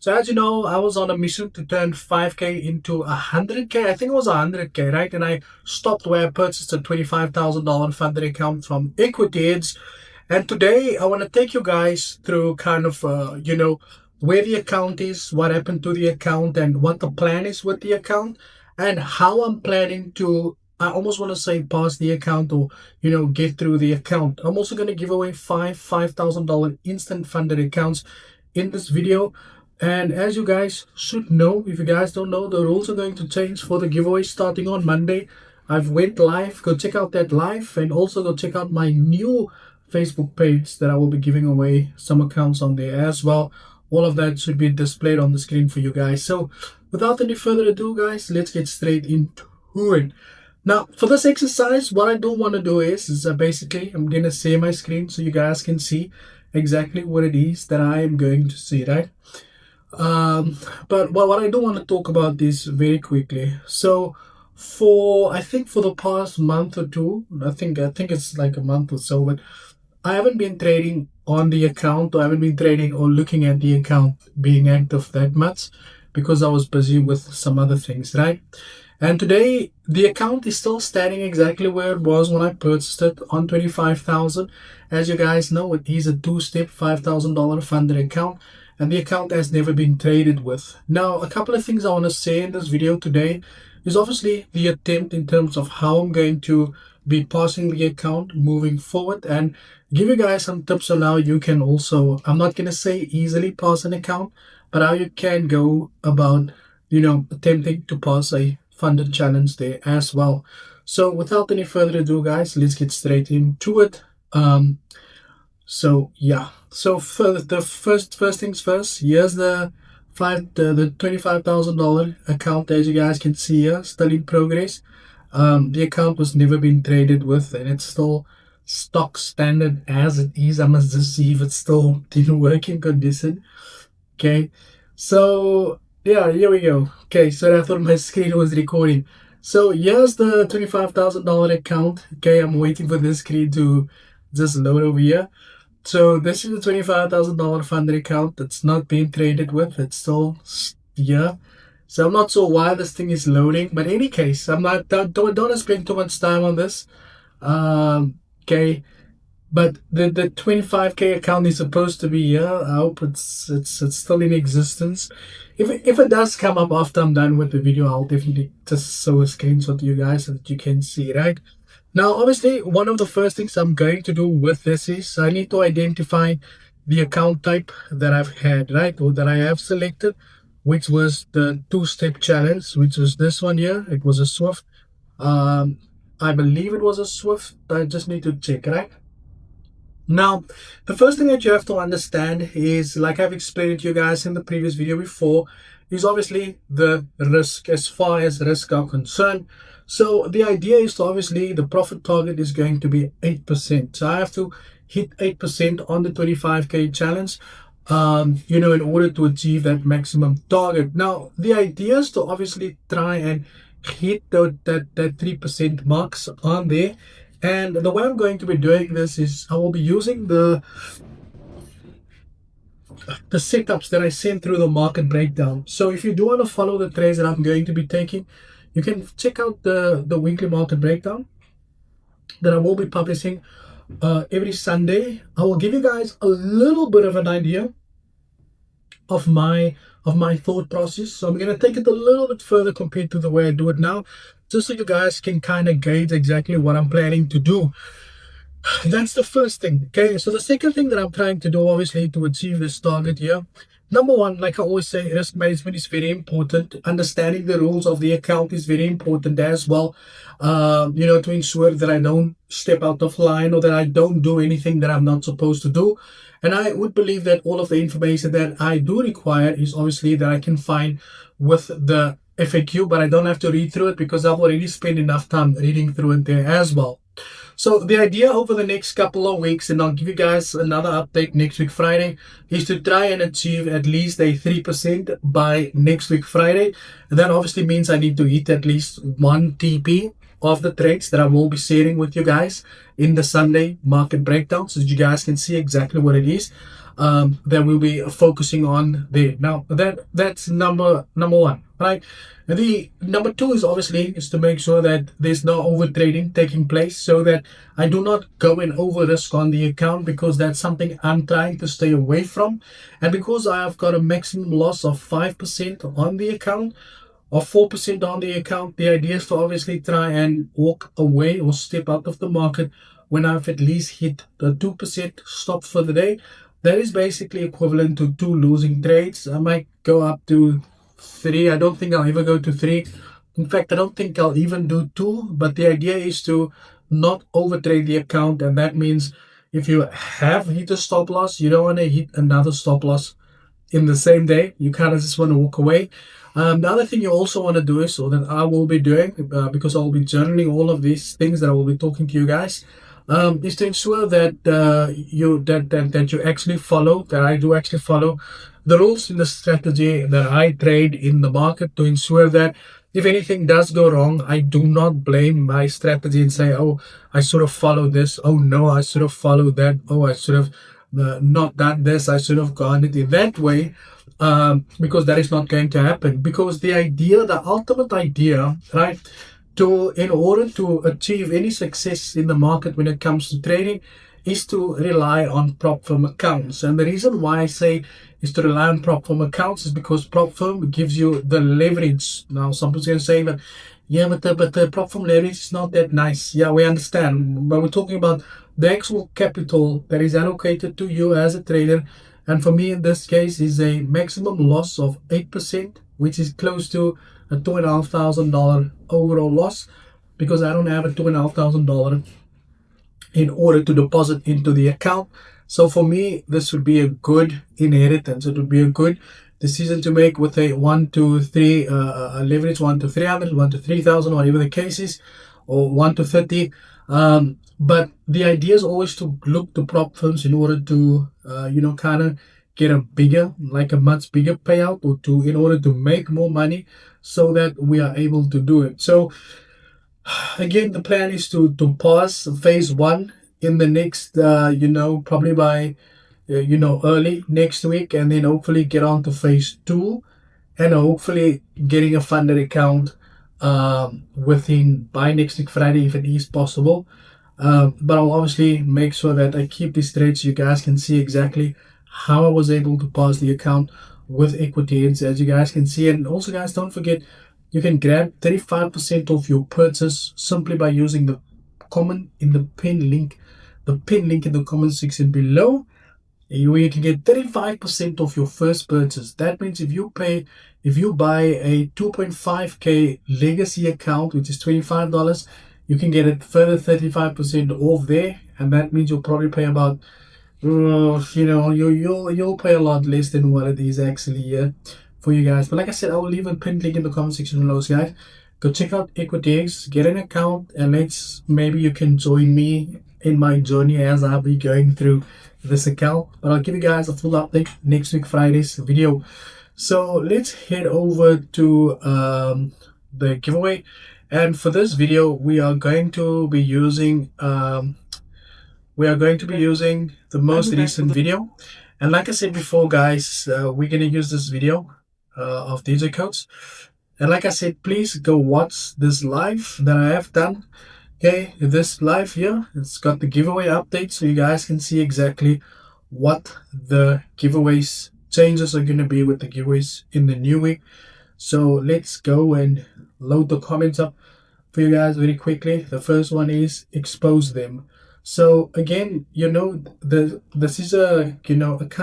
So as you know, I was on a mission to turn 5K into 100K. I think it was 100K, right? And I stopped where I purchased a $25,000 funded account from Equity Edge. And today I want to take you guys through kind of, where the account is, what happened to the account, and what the plan is with the account, and how I'm planning to. I almost want to say pass the account or get through the account. I'm also going to give away $5,000 instant funded accounts in this video. And as you guys should know, if you guys don't know, the rules are going to change for the giveaway starting on Monday. I've went live. Go check out that live, and also go check out my new Facebook page that I will be giving away some accounts on there as well. All of that should be displayed on the screen for you guys. So without any further ado, guys, let's get straight into it. Now, for this exercise, what I don't want to do is basically I'm going to share my screen so you guys can see exactly what it is that I am going to see, right? But what I do want to talk about is very quickly. So I think for the past month or two, I think it's like a month or so, but I haven't been trading on the account, or I haven't been trading or looking at the account being active that much because I was busy with some other things, right? And today the account is still standing exactly where it was when I purchased it on 25,000. As you guys know, it is a two-step $5,000 funded account, and the account has never been traded with. Now, a couple of things I want to say in this video today is obviously the attempt in terms of how I'm going to be passing the account moving forward, and give you guys some tips on how you can also, I'm not going to say easily pass an account, but how you can go about, attempting to pass a funded challenge there as well. So without any further ado, guys, let's get straight into it. So for the first things first, here's the $25,000 account. As you guys can see here, still in progress. The account was never been traded with, and it's still stock standard as it is. I must just see if it's still in working condition. Okay, so yeah, here we go. Okay, so I thought my screen was recording. So here's the $25,000 account. Okay, I'm waiting for this screen to just load over here. So this is the $25,000 funded account that's not being traded with. It's still here. So I'm not sure why this thing is loading, but in any case, don't spend too much time on this. Okay, but the 25K account is supposed to be here. I hope it's still in existence. If it does come up after I'm done with the video, I'll definitely just show a screenshot to you guys so that you can see, right? Now, obviously, one of the first things I'm going to do with this is I need to identify the account type that I've had, right? Or that I have selected, which was the two-step challenge, which was this one here. It was a Swift. I believe it was a Swift. I just need to check, right? Now, the first thing that you have to understand is, like I've explained to you guys in the previous video before, is obviously the risk as far as risk are concerned. So the idea is to obviously the profit target is going to be 8%. So I have to hit 8% on the 25K challenge, in order to achieve that maximum target. Now, the idea is to obviously try and hit that 3% marks on there. And the way I'm going to be doing this is I will be using the setups that I sent through the market breakdown. So if you do want to follow the trades that I'm going to be taking, you can check out the weekly market breakdown that I will be publishing every Sunday. I will give you guys a little bit of an idea of my thought process. So I'm going to take it a little bit further compared to the way I do it now, just so you guys can kind of gauge exactly what I'm planning to do. That's the first thing. Okay, so the second thing that I'm trying to do, obviously, to achieve this target here, number one, like I always say, risk management is very important. Understanding the rules of the account is very important as well. To ensure that I don't step out of line or that I don't do anything that I'm not supposed to do. And I would believe that all of the information that I do require is obviously that I can find with the FAQ, but I don't have to read through it because I've already spent enough time reading through it there as well. So the idea over the next couple of weeks, and I'll give you guys another update next week Friday, is to try and achieve at least a 3% by next week Friday. And that obviously means I need to hit at least 1 TP of the trades that I will be sharing with you guys in the Sunday market breakdown so that you guys can see exactly what it is. that we'll be focusing on there. Now that's number one, right? And the number two is obviously is to make sure that there's no over trading taking place, so that I do not go and over risk on the account, because that's something I'm trying to stay away from. And because I have got a maximum loss of 5% on the account, or 4% on the account, the idea is to obviously try and walk away or step out of the market when I've at least hit the 2% stop for the day. That is basically equivalent to 2 losing trades. I might go up to 3. I don't think I'll ever go to 3. In fact, I don't think I'll even do 2. But the idea is to not overtrade the account, and that means if you have hit a stop loss, you don't want to hit another stop loss in the same day. You kind of just want to walk away. The other thing you also want to do is, or that I will be doing, because I'll be journaling all of these things that I will be talking to you guys, is to ensure that you actually follow, that I do actually follow the rules in the strategy that I trade in the market, to ensure that if anything does go wrong, I do not blame my strategy and say, oh, I should have followed this. Oh no, I should have followed that. Oh, I should have not done this. I should have gone it in that way. Because that is not going to happen. Because the idea, the ultimate idea, right, in order to achieve any success in the market when it comes to trading, is to rely on prop firm accounts. And the reason why I say is to rely on prop firm accounts is because prop firm gives you the leverage. Now, some people are saying that, yeah, but the prop firm leverage is not that nice. Yeah, we understand, but we're talking about the actual capital that is allocated to you as a trader. And for me, in this case, is a maximum loss of 8%, which is close to a $2,500 overall loss, because I don't have a $2,500 in order to deposit into the account. So for me, this would be a good inheritance. It would be a good decision to make with a 1 to 3 leverage, 1 to 300, 1 to 3,000, whatever the case is, or 1 to 30. But the idea is always to look to prop firms in order to, kind of get a much bigger payout, or in order to make more money, so that we are able to do it. So again, the plan is to pause phase 1 in the next, probably by, early next week, and then hopefully get on to phase 2, and hopefully getting a funded account within by next week Friday, if it is possible. But I'll obviously make sure that I keep these trades so you guys can see exactly how I was able to pause the account with Equity Edge, as you guys can see. And also, guys, don't forget, you can grab 35% of your purchase simply by using the pin link in the comment section below. You can get 35% of your first purchase. That means if you buy a 2.5k legacy account, which is $25, you can get a further 35% off there, and that means you'll probably pay about, you'll pay a lot less than what it is actually here for you guys. But like I said, I will leave a pinned link in the comment section below, guys. Go check out EquityX, get an account, and maybe you can join me in my journey as I'll be going through this account. But I'll give you guys a full update next week Friday's video. So let's head over to the giveaway. And for this video, we are going to be using the most recent video. And like I said before, guys, we're going to use this video of DJ Codes. And like I said, please go watch this live that I have done. Okay, this live here, it's got the giveaway update, so you guys can see exactly what the giveaways changes are going to be with the giveaways in the new week. So let's go and load the comments up for you guys very quickly. The first one is expose them. So again, this is a kind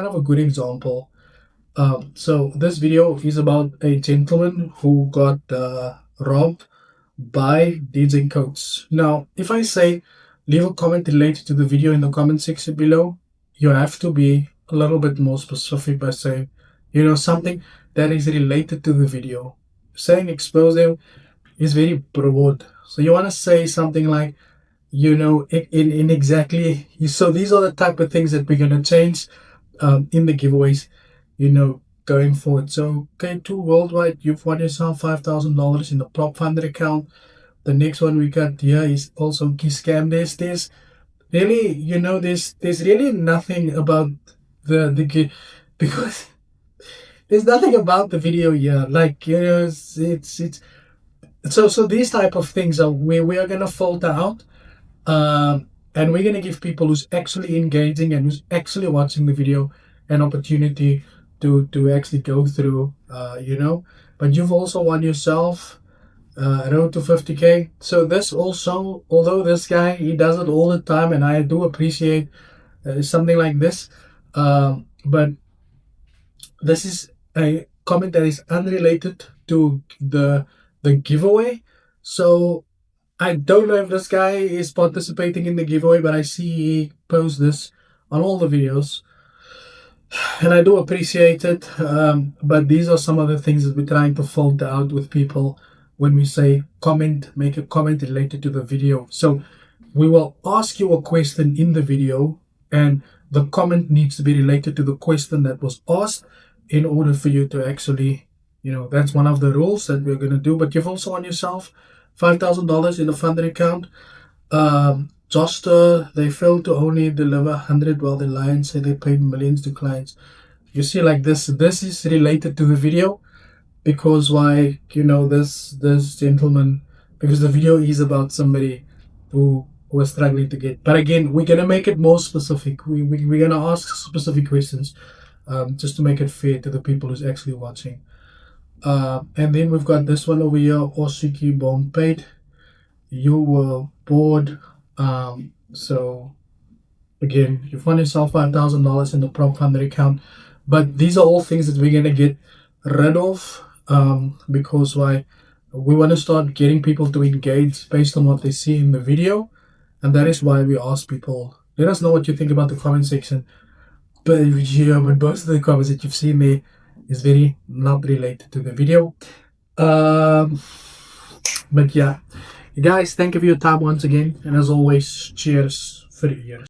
of a good example. So this video is about a gentleman who got robbed by DJ Codes. Now, if I say leave a comment related to the video in the comment section below, you have to be a little bit more specific by saying, something that is related to the video. Saying expose them is very broad. So you want to say something like, in exactly, so these are the type of things that we're going to change in the giveaways, going forward. So, okay, to worldwide, you've won yourself $5,000 in the prop funded account. The next one we got here is also key scam. There's really, there's really nothing about because there's nothing about the video here. Like, it's so these type of things are we are gonna filter out, and we're gonna give people who's actually engaging and who's actually watching the video an opportunity to actually go through, But you've also won yourself road to 50K. So this also, although this guy, he does it all the time, and I do appreciate something like this, but this is a comment that is unrelated to the giveaway. So I don't know if this guy is participating in the giveaway, but I see he posts this on all the videos, and I do appreciate it. But these are some of the things that we're trying to filter out with people when we say comment, make a comment related to the video. So we will ask you a question in the video, and the comment needs to be related to the question that was asked in order for you to actually, that's one of the rules that we're going to do. But you've also won yourself $5,000 in a funding account. Joster, they failed to only deliver 100 while the Lions say they paid millions to clients. You see, like this is related to the video, because why, this gentleman, because the video is about somebody who was struggling to get. But again, we're gonna make it more specific. We're gonna ask specific questions, just to make it fair to the people who's actually watching. And then we've got this one over here, Osiki Bomb paid. You were bored. So again, you've won yourself $5,000 in the prop funded account. But these are all things that we're gonna get rid of, because why, we want to start getting people to engage based on what they see in the video, and that is why we ask people, let us know what you think about the comment section. But most of the comments that you've seen there is very not related to the video. But yeah, guys, thank you for your time once again, and as always, cheers for the year.